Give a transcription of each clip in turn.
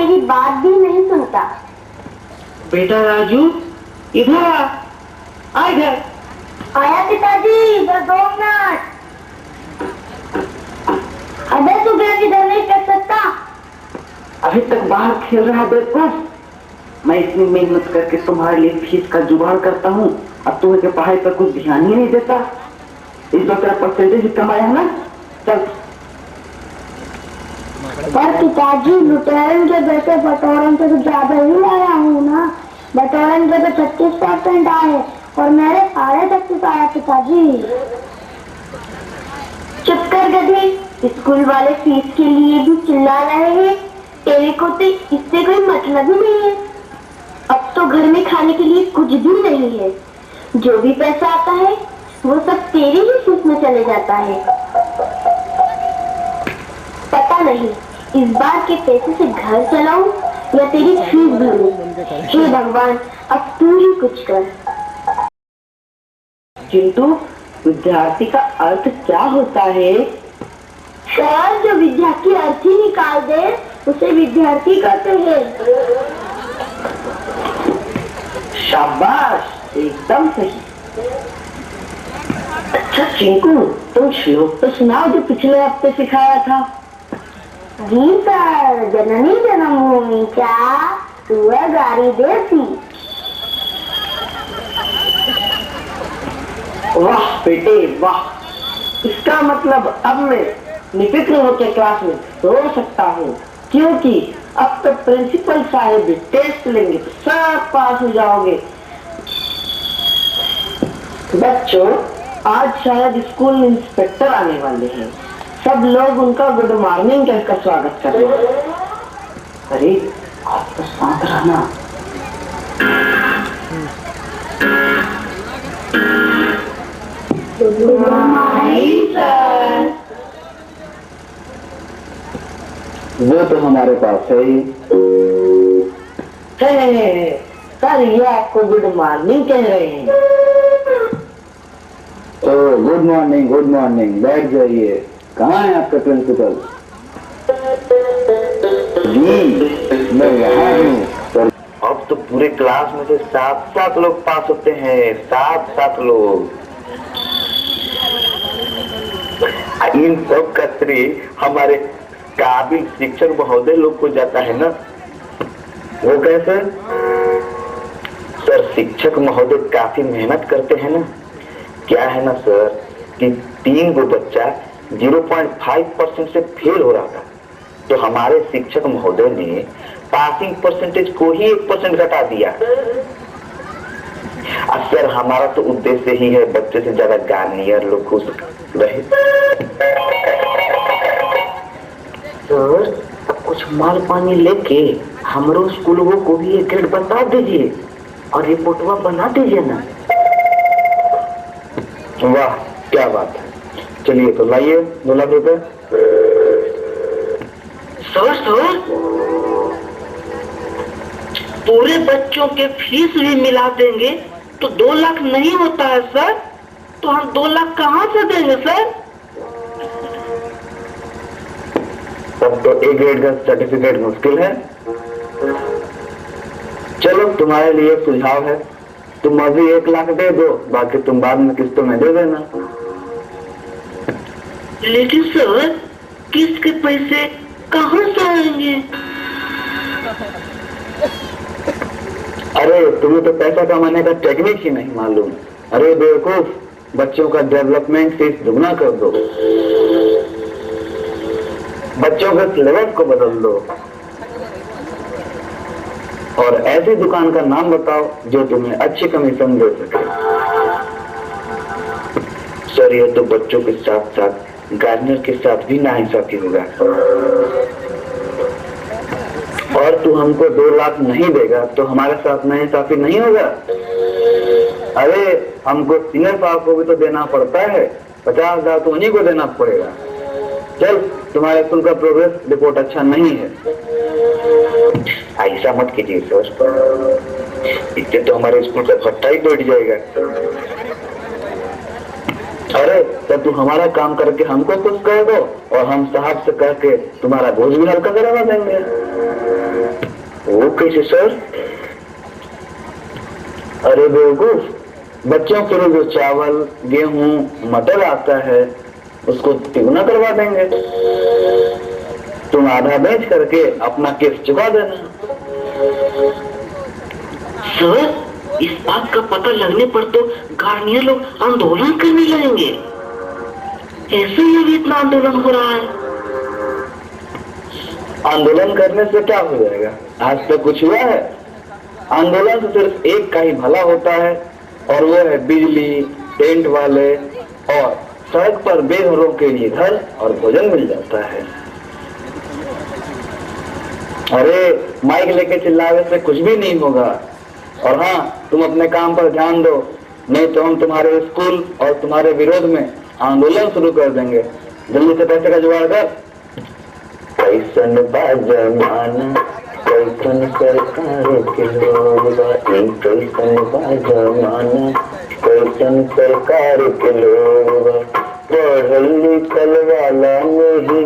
मेरी बात भी नहीं सुनता। बेटा राजू, इधर आ इधर। आया पिताजी, इधर 2 मिनट। अबे तू बैग इधर नहीं कर सकता। अभी तक बाहर खेल रहा है बेवकूफ। मैं इतनी मेहनत करके तुम्हारे लिए फीस का जुगाड़ करता हूँ, अब तुम्हें के पढ़ाई पर कुछ ध्यान ही नहीं देता। इस बार तेरा परसेंटेज कमाया है ना? चल। पर पिताजी, लुटेरन के बेटे बटोरन से तो ज्यादा ही लाया हूँ ना। बटोरन के तो 36% आए और मेरे 36.5 आया पिताजी। चुप कर गधी, स्कूल वाले फीस के लिए भी चिल्ला रहे हैं। तेरे को तो इससे कोई मतलब ही नहीं है। अब तो घर में खाने के लिए कुछ भी नहीं है। जो भी पैसा आता है वो सब तेरी ही फीस में चले जाता है। पता नहीं इस बार के पैसे से घर चलाऊं या तेरी फीस भरूं। हे भगवान, अब तू ही कुछ कर। चिंटू, विद्यार्थी का अर्थ क्या होता है? सर, जो विद्यार्थी अर्थ ही निकाल दे उसे विद्यार्थी कहते हैं। शाबाश, एकदम सही। अच्छा चिंटू, तुम श्लोक तो सुनाओ जो पिछले हफ्ते सिखाया था। जी सर, जननी जन्मभूमि क्या तू है गारी देसी। वाह बेटे वाह, इसका मतलब अब मैं निफिक्र होकर क्लास में रो सकता हूँ, क्योंकि अब तो प्रिंसिपल साहब भी टेस्ट लेंगे तो सब पास हो जाओगे। बच्चों, आज शायद स्कूल इंस्पेक्टर आने वाले हैं। सब लोग उनका गुड मॉर्निंग कहकर स्वागत कर रहे हैं। अरे आप तो शांत रहना। Good morning sir. वो तो हमारे पास है ही। सर, ये आपको गुड मॉर्निंग कह रहे हैं। ओ गुड मॉर्निंग, गुड मॉर्निंग। बैठ जाइए। कहाँ है आपका प्रिंसिपल? जी मैं यहाँ हूँ। अब तो पूरे क्लास में से 7 लोग पास होते हैं। 7 लोग। इन सब का श्रेय हमारे काबिल शिक्षक महोदय लोग को जाता है ना। वो कैसे? सर, शिक्षक महोदय काफी मेहनत करते हैं ना। क्या है ना सर कि 3 गो बच्चा 0.5% से फेल हो रहा था, तो हमारे शिक्षक महोदय ने पासिंग परसेंटेज को ही 1% घटा दिया। सर, हमारा तो उद्देश्य ही है बच्चे से ज्यादा गार्नियर लोग खुश रहे। सर, अब कुछ माल पानी लेके हमरो स्कूलों को भी एक ग्रेड बता दीजिए और रिपोर्टवा बना दीजिए ना। वाह, क्या बात है। चलिए तो लाइए 2 लाख रुपए। सर, पूरे बच्चों के फीस भी मिला देंगे तो 2 लाख नहीं होता है सर। तो हम 2 लाख कहाँ से देंगे सर? तब तो A ग्रेड का सर्टिफिकेट मुश्किल है। चलो, तुम्हारे लिए सुझाव है, तुम अभी 1 लाख दे दो, बाकी तुम बाद में किस्तों में दे देना। लेकिन सर, किस्त के पैसे कहाँ से आएंगे? अरे, तुम्हें तो पैसा कमाने का टेक्निक ही नहीं मालूम। अरे बेवकूफ, बच्चों का डेवलपमेंट फीस दुगना कर दो, बच्चों के सिलेबस को बदल दो, और ऐसी दुकान का नाम बताओ जो तुम्हें अच्छी कमीशन दे सके। सर, ये तो बच्चों के साथ साथ गार्डनर के साथ भी नाइंसाफी होगा। और तू हमको 2 लाख नहीं देगा तो हमारे साथ नाइंसाफी नहीं होगा। अरे, हमको सीनियर साहब को भी तो देना पड़ता है। 50,000 तो उन्हीं को देना पड़ेगा। चल, तुम्हारे स्कूल का प्रोग्रेस रिपोर्ट अच्छा नहीं है। ऐसा मत कीजिए सर, इससे तो हमारे स्कूल का भत्ता ही बैठ जाएगा। अरे, तो तू हमारा काम करके हमको खुश कर दो और हम साहब से कह के तुम्हारा बोझ भी हल्का करवा देंगे। वो कैसे सर? अरे बेवकूफ, बच्चों के लिए जो चावल, गेहूं, मटर आता है उसको तिगुना करवा देंगे। तुम आधा बेच करके अपना केस चुका देना। सर, इस बात का पता लगने पर तो गार्नियर लोग आंदोलन करने लगेंगे। ऐसे ही अभी इतना आंदोलन हो रहा है। आंदोलन करने से क्या हो जाएगा? आज तक कुछ हुआ है? आंदोलन से सिर्फ एक का ही भला होता है और वो है बिजली, टेंट वाले, और सड़क पर बेघरों के लिए घर और भोजन मिल जाता है। अरे माइक लेके चिल्लाने से कुछ भी नहीं होगा। और हाँ, तुम अपने काम पर ध्यान दो, नहीं तो हम तुम्हारे स्कूल और तुम्हारे विरोध में आंदोलन शुरू कर देंगे। जल्दी से पैसे का जुगाड़ कर। कैसन बाजमाना, कैसन सरकार के लोग, कैसन बाजमाना, कैसन सरकार के लोग, पढ़ल लिखल वाला में ही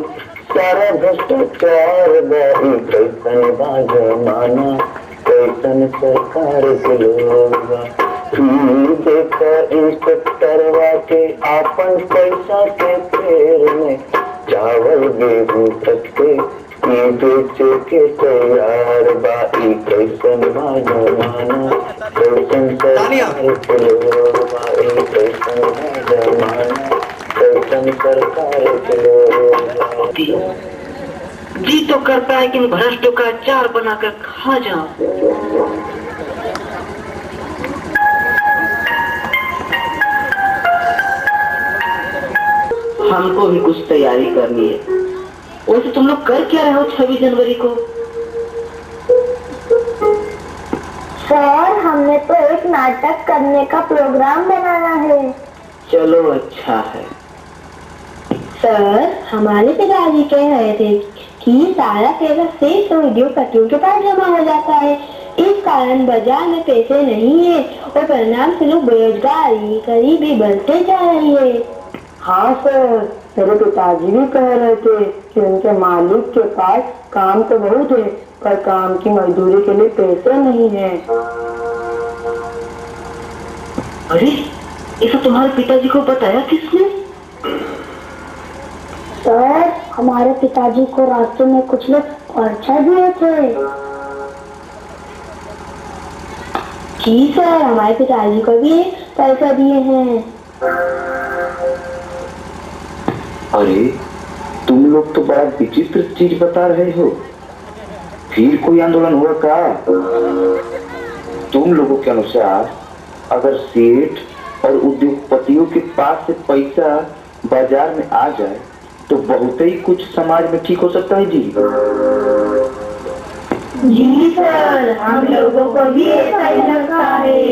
सारा भ्रष्टाचार बाई, कैसन बाजमाना, कैसन सरकार के लोग। देखा इंस्पेक्टरवा के आपन पैसा के फेर में चावल गेहूं तक के बेचे के तैयार बाई, कैसन बाजमाना, कैसन सरकार के लोग बाई, कैसन बाजमाना, कैसन सरकार के लोग। जी तो करता है कि इन भ्रष्टों का अचार बनाकर खा जाऊं। हमको भी कुछ तैयारी करनी है। वैसे तुम लोग कर क्या रहे हो 26 जनवरी को? सर, हमने तो एक नाटक करने का प्रोग्राम बनाना है। चलो अच्छा है। सर, हमारे पिताजी कह रहे थे कि सारा पैसा सेठ और उद्योगपतियों के पास जमा हो जाता है। इस कारण बाजार में पैसे नहीं है और परिणाम स्वरूप बेरोजगारी गरीबी बढ़ते जा रही है। हाँ सर, मेरे पिताजी भी कह रहे थे कि उनके मालिक के पास काम तो बहुत है पर काम की मजदूरी के लिए पैसे नहीं है। अरे, इसे तुम्हारे पिताजी को बताया किसने? सर, हमारे पिताजी को रास्ते में कुछ लोग पर्चा दिए थे। जी सर, हमारे पिताजी को भी पैसा दिए हैं। अरे तुम लोग तो बड़ा विचित्र चीज बता रहे हो। फिर कोई आंदोलन हुआ क्या? तुम लोगों के अनुसार अगर सेठ और उद्योगपतियों के पास से पैसा बाजार में आ जाए तो बहुत ही कुछ समाज में ठीक हो सकता है। जी जी सर, हम लोगों को भी ऐसा ही लगता है।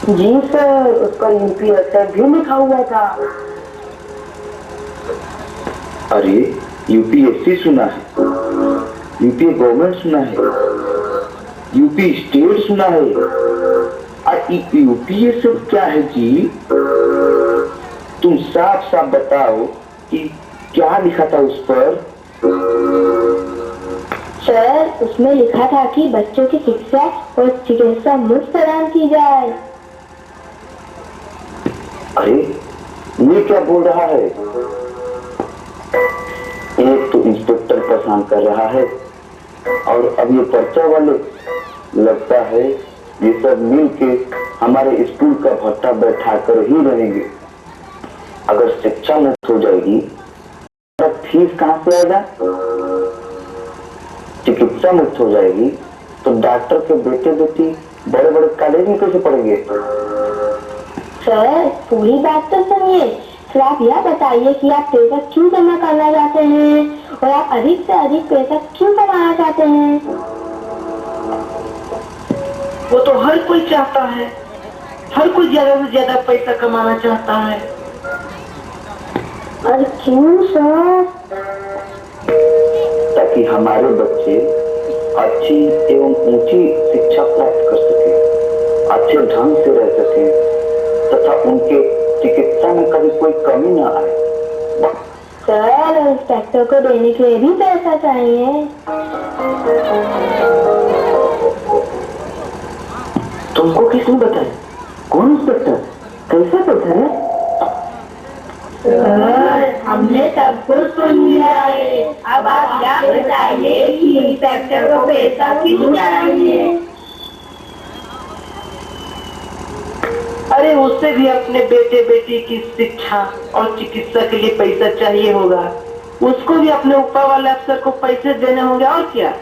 जी सर, उस पर यूपीएससी भी लिखा हुआ था। अरे यूपीएससी सुना है, यूपी गवर्नमेंट सुना है, यूपी स्टेट सुना है, और यूपी ये सब क्या है जी? तुम साफ साफ बताओ कि क्या लिखा था उस पर? सर, उसमें लिखा था कि बच्चों की शिक्षा और चिकित्सा मुफ्त प्रदान की जाए। अरे ये क्या बोल रहा है? एक तो इंस्पेक्टर परेशान कर रहा है और अब ये पर्चा वाले, लगता है ये सब मिल के हमारे स्कूल का भत्ता बैठा कर ही रहेंगे। अगर शिक्षा मुक्त हो जाएगी तो फीस कहाँ से आएगा? चिकित्सा मुक्त हो जाएगी तो डॉक्टर के बेटे बेटी बड़े बड़े कॉलेज में कैसे पढ़ेंगे? सर, पूरी बात तो सुनिए। फिर आप यह बताइए कि आप पैसा क्यों जमा करना चाहते हैं और आप अधिक से अधिक पैसा क्यों कमाना चाहते हैं? वो तो हर कोई चाहता है, हर कोई ज्यादा से ज्यादा पैसा कमाना चाहता है। और क्यों सर? ताकि हमारे बच्चे अच्छी एवं ऊंची शिक्षा प्राप्त कर सके, अच्छे ढंग से रह सके, तथा उनके चिकित्सा में कभी कोई कमी न आए। सर, इंस्पेक्टर को देने के लिए भी पैसा चाहिए। तुमको किसने बताया? कौन इंस्पेक्टर? कैसे पता है? सर, हमने सब कुछ सुन लिया है। अब आप क्या बताइए कि इंस्पेक्टर को पैसा क्यों चाहिए? अरे उससे भी अपने बेटे बेटी की शिक्षा और चिकित्सा के लिए पैसा चाहिए होगा। उसको भी अपने ऊपर वाले अफसर को पैसे देने होंगे और क्या,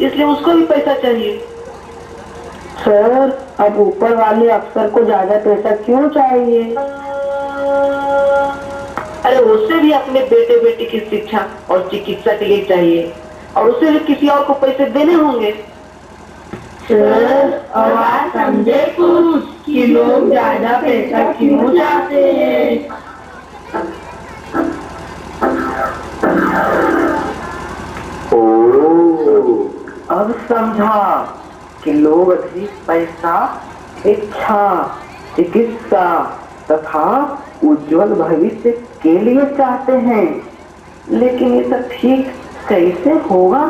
इसलिए उसको भी पैसा चाहिए। सर, अब ऊपर वाले अफसर को ज्यादा पैसा क्यों चाहिए? अरे उससे भी अपने बेटे बेटी की शिक्षा और चिकित्सा के लिए चाहिए, और उससे भी किसी और को पैसे देने होंगे। सर, अब आप समझे कुछ कि लोग ज्यादा पैसा क्यों चाहते हैं? अब समझा कि लोग अधिक पैसा, इच्छा, चिकित्सा तथा उज्जवल भविष्य के लिए चाहते हैं, लेकिन ये सब ठीक कैसे होगा?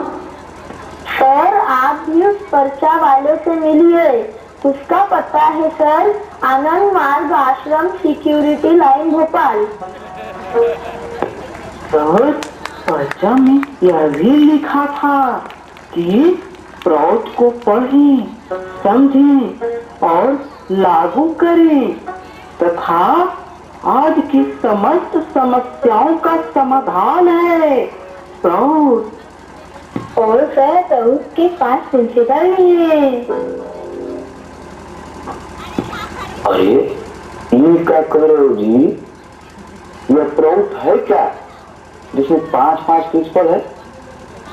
सर, आप भी उस पर्चा वालों से मिलिए। उसका पता है सर, आनंद मार्ग आश्रम, सिक्योरिटी लाइन, भोपाल। सर, पर्चा में यह भी लिखा था कि प्रौढ़ को पढ़ें, समझें और लागू करें तथा आज की समस्त समस्याओं का समाधान है प्रौढ़। और सर, तो उसके पास प्रिंसिपल भी है। अरे ये क्या कर रहे हो जी? यह प्रौढ़ है क्या जिसमें 5-5 प्रिंसिपल है?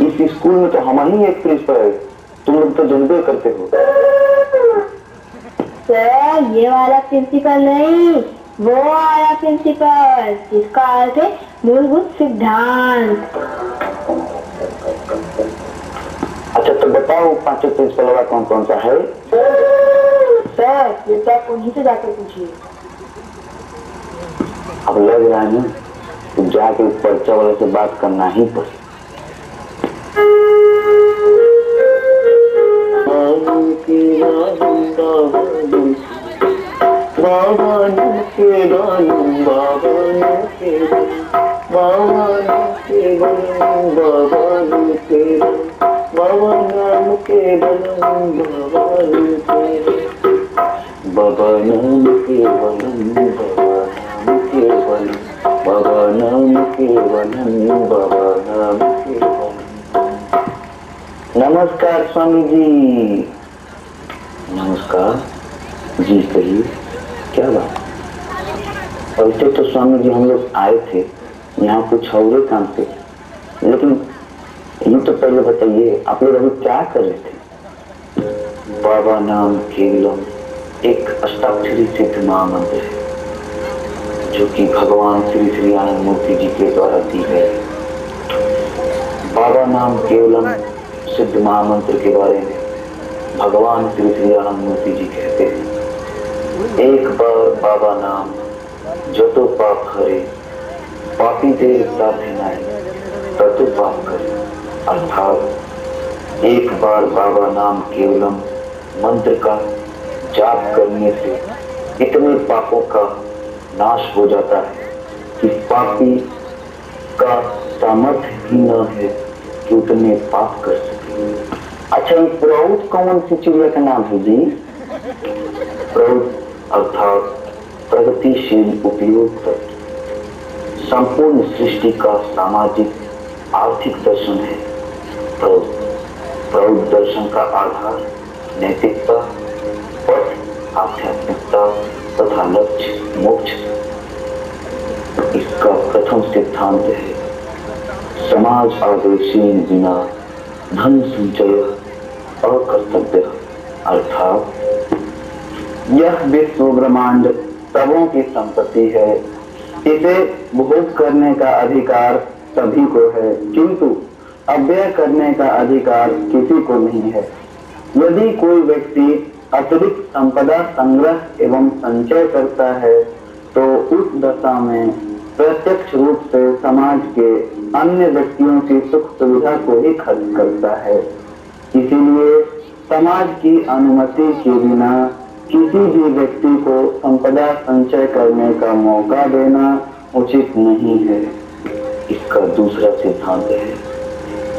इस स्कूल में तो हमारी ही एक प्रिंसिपल है, तुम लोग तो जानते करते हो। सर, ये वाला प्रिंसिपल नहीं, वो वाला प्रिंसिपल जिसका अर्थ है मूलभूत सिद्धांत। अच्छा तो बताओ 5 प्रिंसिपल वाला कौन कौन सा है? सर, ये तो आप उन्हीं से जाकर पूछिए। अब लग रहा है ना तो जाके पर्चा वाले से बात करना ही पड़ेगा। नमस्कार स्वामी जी। नमस्कार जी, कहिए क्या बात? ऐसे तो स्वामी जी हम लोग आए थे यहाँ कुछ और काम से, लेकिन ये तो पहले बताइए आप लोग अभी क्या कर रहे थे? बाबा नाम केवलम एक अष्टाक्षरी सिद्ध महामंत्र है जो कि भगवान श्री श्री आनंद मूर्ति जी के द्वारा दी गई है। बाबा नाम केवलम सिद्ध महामंत्र के बारे में भगवान श्री श्री आनंद मूर्ति जी कहते हैं, एक बार बाबा नाम जो तो पाप हरे, पापी देर साधे नहीं ततो पाप करे। अर्थात एक बार बाबा नाम केवलम मंत्र का जाप करने से इतने पापों का नाश हो जाता है कि पापी का सामर्थ्य ही न है कि उतने पाप कर सके। अच्छा, ये प्रौढ़ कौन सी चिड़िया का नाम है जी? प्रौढ़ अर्थात प्रगतिशील उपयोग तत्व, संपूर्ण सृष्टि का सामाजिक आर्थिक दर्शन है। प्रौढ़ दर्शन का आधार नैतिकता, पथ, आध्यात्मिकता तथा लक्ष्य मोक्ष। इसका प्रथम सिद्धांत है समाज आदर्शीन बिना धन संचय अकर्तव्य। अर्थात यह विश्व ब्रह्मांड सबों की संपत्ति है, इसे भोग करने का अधिकार सभी को है, किंतु अव्यय करने का अधिकार किसी को नहीं है। यदि कोई व्यक्ति अतिरिक्त संपदा संग्रह एवं संचय करता है तो उस दशा में प्रत्यक्ष रूप से समाज के अन्य व्यक्तियों की सुख सुविधा को ही खर्च करता है। इसीलिए समाज की अनुमति के बिना किसी भी व्यक्ति को संपदा संचय करने का मौका देना उचित नहीं है। इसका दूसरा सिद्धांत है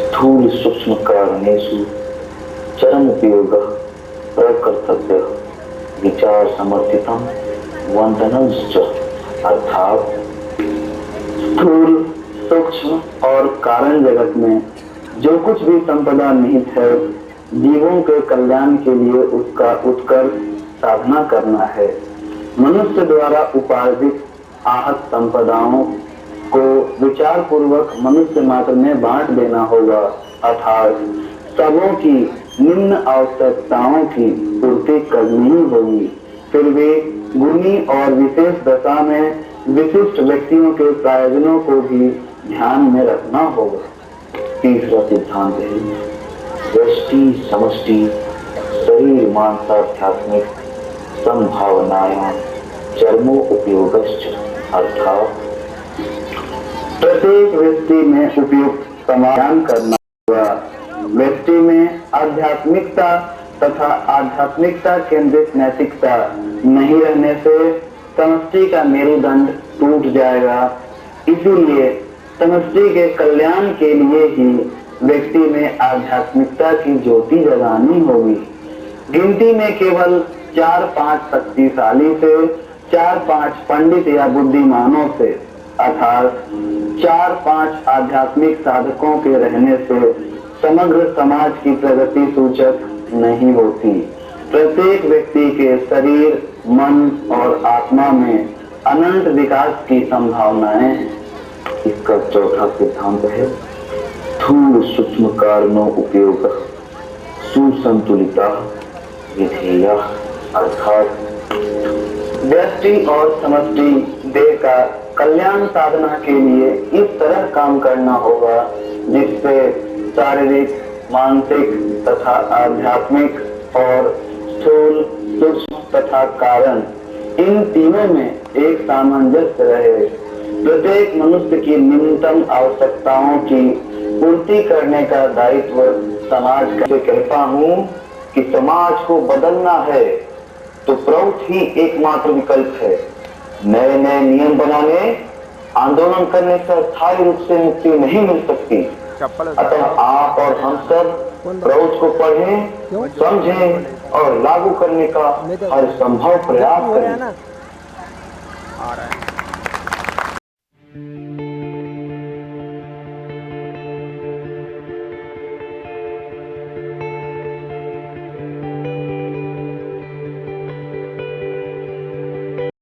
स्थूल सूक्ष्म कारणेषु चरम उपयोग प्रकर्तव्य विचार समर्थितम वंदनश्च, अर्थात स्थूल सूक्ष्म और कारण जगत में जो कुछ भी संपदा निहित है जीवों के कल्याण के लिए उसका उत्कर्ष साधना करना है। मनुष्य द्वारा उपार्जित आहत संपदाओं को विचार पूर्वक मनुष्य मात्र में बांट देना होगा, अर्थात सबों की निम्न आवश्यकताओं की पूर्ति करनी ही होगी। फिर भी गुणी और विशेष दशा में विशिष्ट व्यक्तियों के प्रयोजनों को भी ध्यान में रखना होगा। तीसरा सिद्धांत है व्यष्टि समष्टि शरीर मानसाध्यात्मिक संभावनाएं चरमो उपयोगश्च, अर्थात प्रत्येक व्यक्ति में उपयुक्त समाधान करना होगा। व्यक्ति में आध्यात्मिकता तथा आध्यात्मिकता केंद्रित नैतिकता नहीं रहने से समष्टि का मेरुदंड टूट जाएगा। इसीलिए समष्टि के कल्याण के लिए ही व्यक्ति में आध्यात्मिकता की ज्योति जगानी होगी। गिनती में केवल 4-5 शक्तिशाली से 4-5 पंडित या बुद्धिमानों से अर्थात 4-5 आध्यात्मिक साधकों के रहने से समग्र समाज की प्रगति सूचक नहीं होती। प्रत्येक व्यक्ति के शरीर मन और आत्मा में अनंत विकास की संभावनाएं। इसका चौथा सिद्धांत है स्थूल सूक्ष्म कारणों उपयोग सुसंतुलिता विधेय, अर्थात व्यष्टि और समष्टि देह का कल्याण साधना के लिए इस तरह काम करना होगा जिससे शारीरिक मानसिक तथा आध्यात्मिक और स्थूल सूक्ष्म तथा कारण इन तीनों में एक सामंजस्य रहे। प्रत्येक मनुष्य की न्यूनतम आवश्यकताओं की पूर्ति करने का दायित्व समाज का। कहता हूँ कि समाज को बदलना है तो प्रौढ़ ही एकमात्र विकल्प है। नए नए नियम बनाने आंदोलन करने से स्थायी रूप से मुक्ति नहीं मिल सकती। अतः आप और हम सब प्रौढ़ को पढ़ें, समझें और लागू करने का हर संभव प्रयास करें।